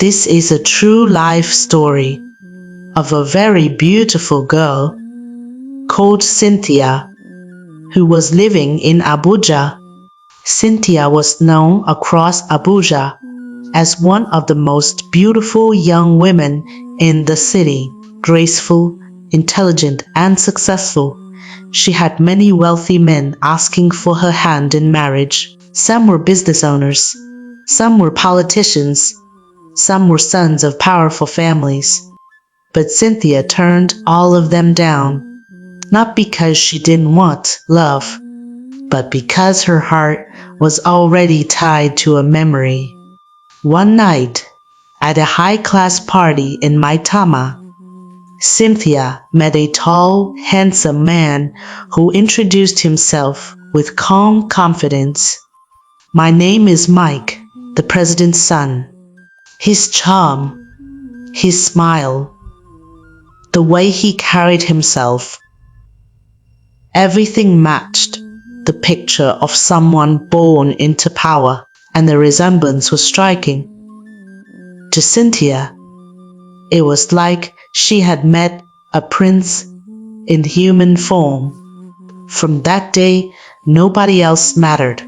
This is a true life story of a very beautiful girl called Cynthia, who was living in Abuja. Cynthia was known across Abuja as one of the most beautiful young women in the city. Graceful, intelligent, and successful, she had many wealthy men asking for her hand in marriage. Some were business owners, some were politicians, some were sons of powerful families. But Cynthia turned all of them down, not because she didn't want love, but because her heart was already tied to a memory. One night, at a high-class party in Maitama, Cynthia met a tall, handsome man who introduced himself with calm confidence. "My name is Mike, the president's son." His charm, his smile, the way he carried himself, everything matched the picture of someone born into power, and the resemblance was striking. To Cynthia, it was like she had met a prince in human form. From that day, nobody else mattered.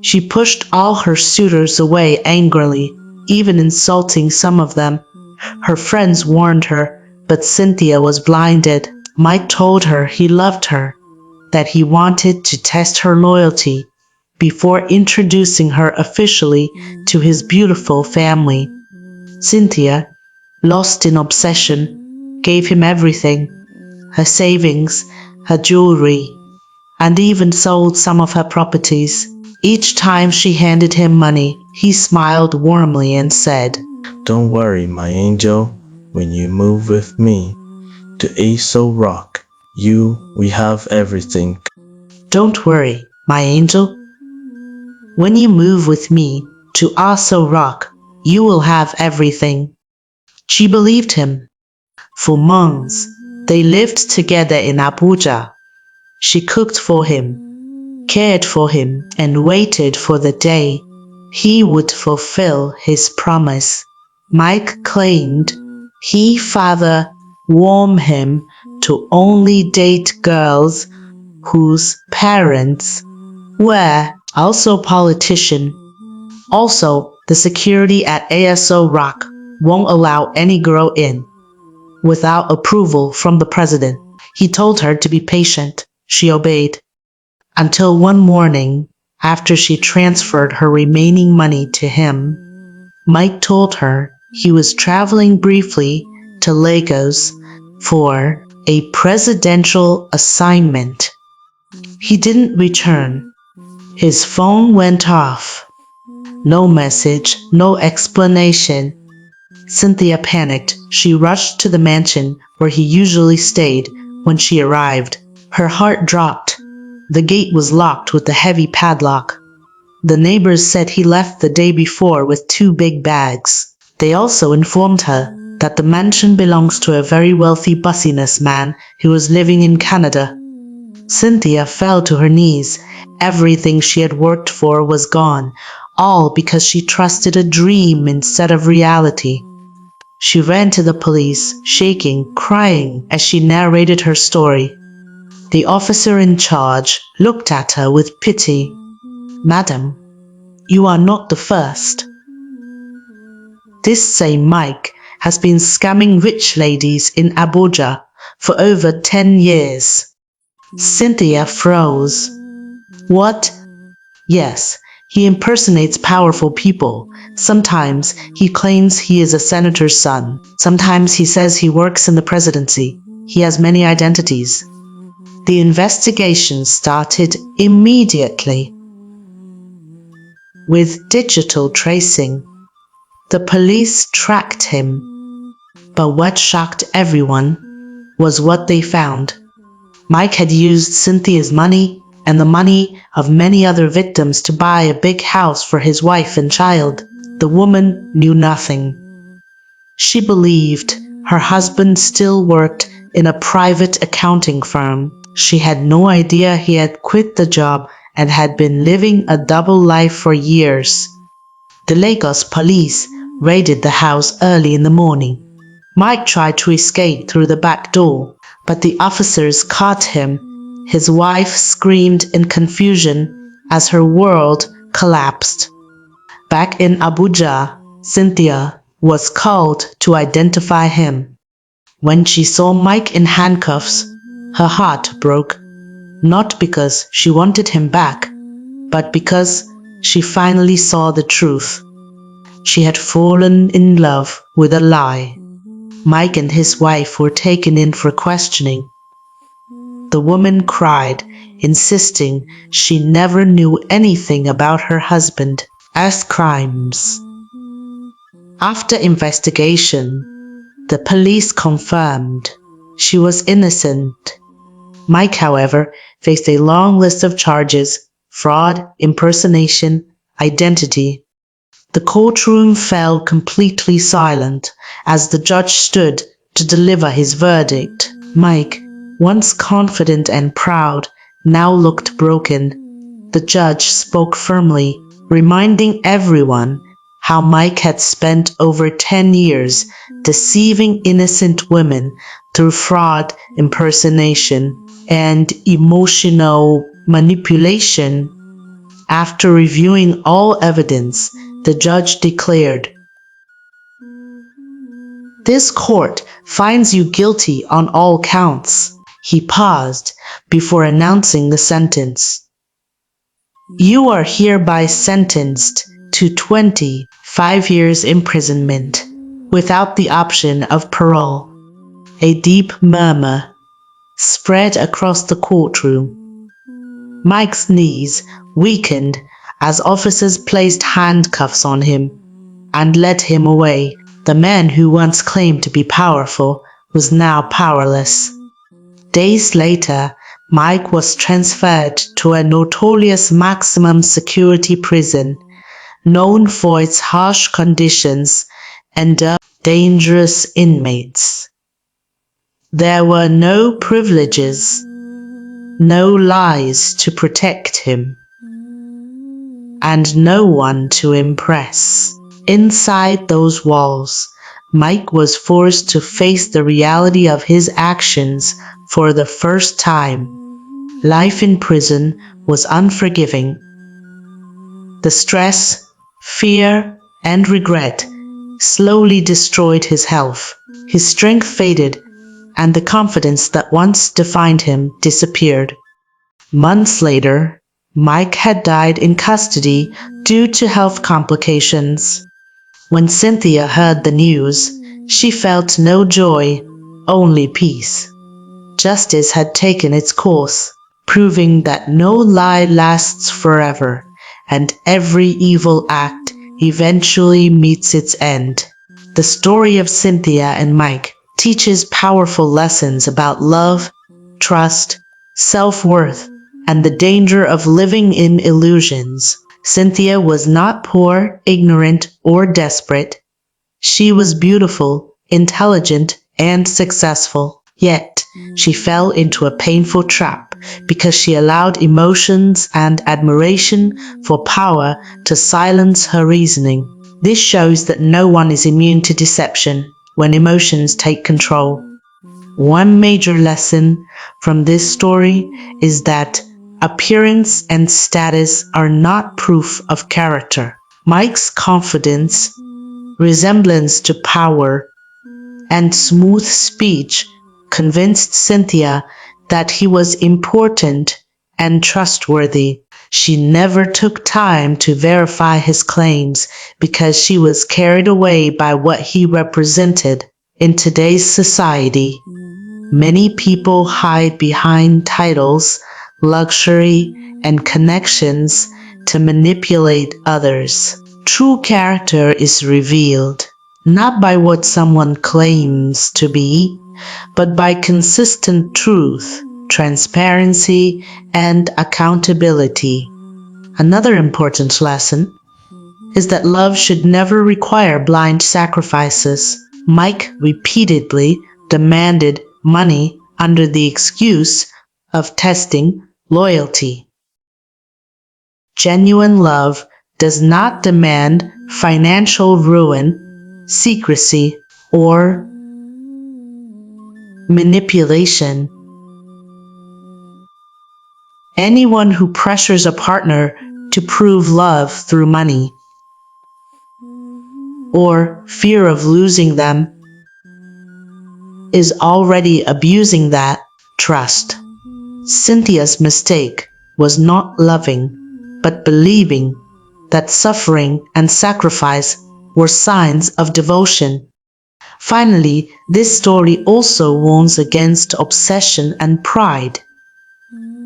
She pushed all her suitors away angrily, even insulting some of them. Her friends warned her, but Cynthia was blinded. Mike told her he loved her, that he wanted to test her loyalty before introducing her officially to his beautiful family. Cynthia, lost in obsession, gave him everything, her savings, her jewelry, and even sold some of her properties. Each time she handed him money, he smiled warmly and said, "Don't worry, my angel, when you move with me to Aso Rock, we have everything." "Don't worry, my angel. When you move with me to Aso Rock, you will have everything." She believed him. For months, they lived together in Abuja. She cooked for him, cared for him, and waited for the day he would fulfill his promise. Mike claimed he father warned him to only date girls whose parents were also politicians. Also, the security at ASO Rock won't allow any girl in without approval from the president. He told her to be patient. She obeyed. Until one morning, after she transferred her remaining money to him, Mike told her he was traveling briefly to Lagos for a presidential assignment. He didn't return. His phone went off. No message, no explanation. Cynthia panicked. She rushed to the mansion where he usually stayed. When she arrived, her heart dropped. The gate was locked with a heavy padlock. The neighbors said he left the day before with 2 big bags. They also informed her that the mansion belongs to a very wealthy bussiness man who was living in Canada. Cynthia fell to her knees. Everything she had worked for was gone, all because she trusted a dream instead of reality. She ran to the police, shaking, crying as she narrated her story. The officer in charge looked at her with pity. "Madam, you are not the first. This same Mike has been scamming rich ladies in Abuja for over 10 years. Cynthia froze. "What?" "Yes, he impersonates powerful people. Sometimes he claims he is a senator's son. Sometimes he says he works in the presidency. He has many identities." The investigation started immediately. With digital tracing, the police tracked him. But what shocked everyone was what they found. Mike had used Cynthia's money and the money of many other victims to buy a big house for his wife and child. The woman knew nothing. She believed her husband still worked in a private accounting firm. She had no idea he had quit the job and had been living a double life for years. The Lagos police raided the house early in the morning. Mike tried to escape through the back door, but the officers caught him. His wife screamed in confusion as her world collapsed. Back in Abuja, Cynthia was called to identify him. When she saw Mike in handcuffs, her heart broke, not because she wanted him back, but because she finally saw the truth. She had fallen in love with a lie. Mike and his wife were taken in for questioning. The woman cried, insisting she never knew anything about her husband's crimes. After investigation, the police confirmed she was innocent. Mike, however, faced a long list of charges: fraud, impersonation, identity. The courtroom fell completely silent as the judge stood to deliver his verdict. Mike, once confident and proud, now looked broken. The judge spoke firmly, reminding everyone how Mike had spent over 10 years deceiving innocent women through fraud, impersonation, and emotional manipulation. After reviewing all evidence, the judge declared, "This court finds you guilty on all counts." He paused before announcing the sentence. "You are hereby sentenced to 25 years imprisonment without the option of parole." A deep murmur spread across the courtroom. Mike's knees weakened as officers placed handcuffs on him and led him away. The man who once claimed to be powerful was now powerless. Days later, Mike was transferred to a notorious maximum security prison, known for its harsh conditions and dangerous inmates. There were no privileges, no lies to protect him, and no one to impress. Inside those walls, Mike was forced to face the reality of his actions for the first time. Life in prison was unforgiving. The stress, fear, and regret slowly destroyed his health. His strength faded, and the confidence that once defined him disappeared. Months later, Mike had died in custody due to health complications. When Cynthia heard the news, she felt no joy, only peace. Justice had taken its course, proving that no lie lasts forever, and every evil act eventually meets its end. The story of Cynthia and Mike teaches powerful lessons about love, trust, self-worth, and the danger of living in illusions. Cynthia was not poor, ignorant, or desperate. She was beautiful, intelligent, and successful. Yet, she fell into a painful trap because she allowed emotions and admiration for power to silence her reasoning. This shows that no one is immune to deception when emotions take control. One major lesson from this story is that appearance and status are not proof of character. Mike's confidence, resemblance to power, and smooth speech convinced Cynthia that he was important and trustworthy. She never took time to verify his claims because she was carried away by what he represented. In today's society, many people hide behind titles, luxury, and connections to manipulate others. True character is revealed not by what someone claims to be, but by consistent truth, transparency, and accountability. Another important lesson is that love should never require blind sacrifices. Mike repeatedly demanded money under the excuse of testing loyalty. Genuine love does not demand financial ruin secrecy, or manipulation. Anyone who pressures a partner to prove love through money or fear of losing them is already abusing that trust. Cynthia's mistake was not loving, but believing that suffering and sacrifice were signs of devotion. Finally, this story also warns against obsession and pride.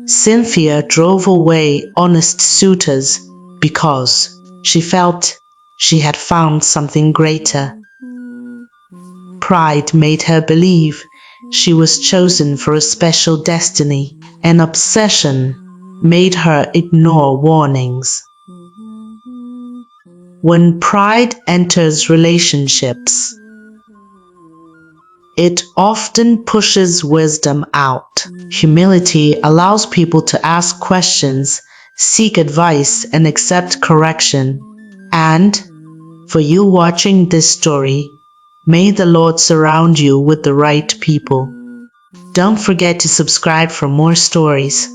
Cynthia drove away honest suitors because she felt she had found something greater. Pride made her believe she was chosen for a special destiny, and obsession made her ignore warnings. When pride enters relationships, it often pushes wisdom out. Humility allows people to ask questions, seek advice, and accept correction. And for you watching this story, may the Lord surround you with the right people. Don't forget to subscribe for more stories.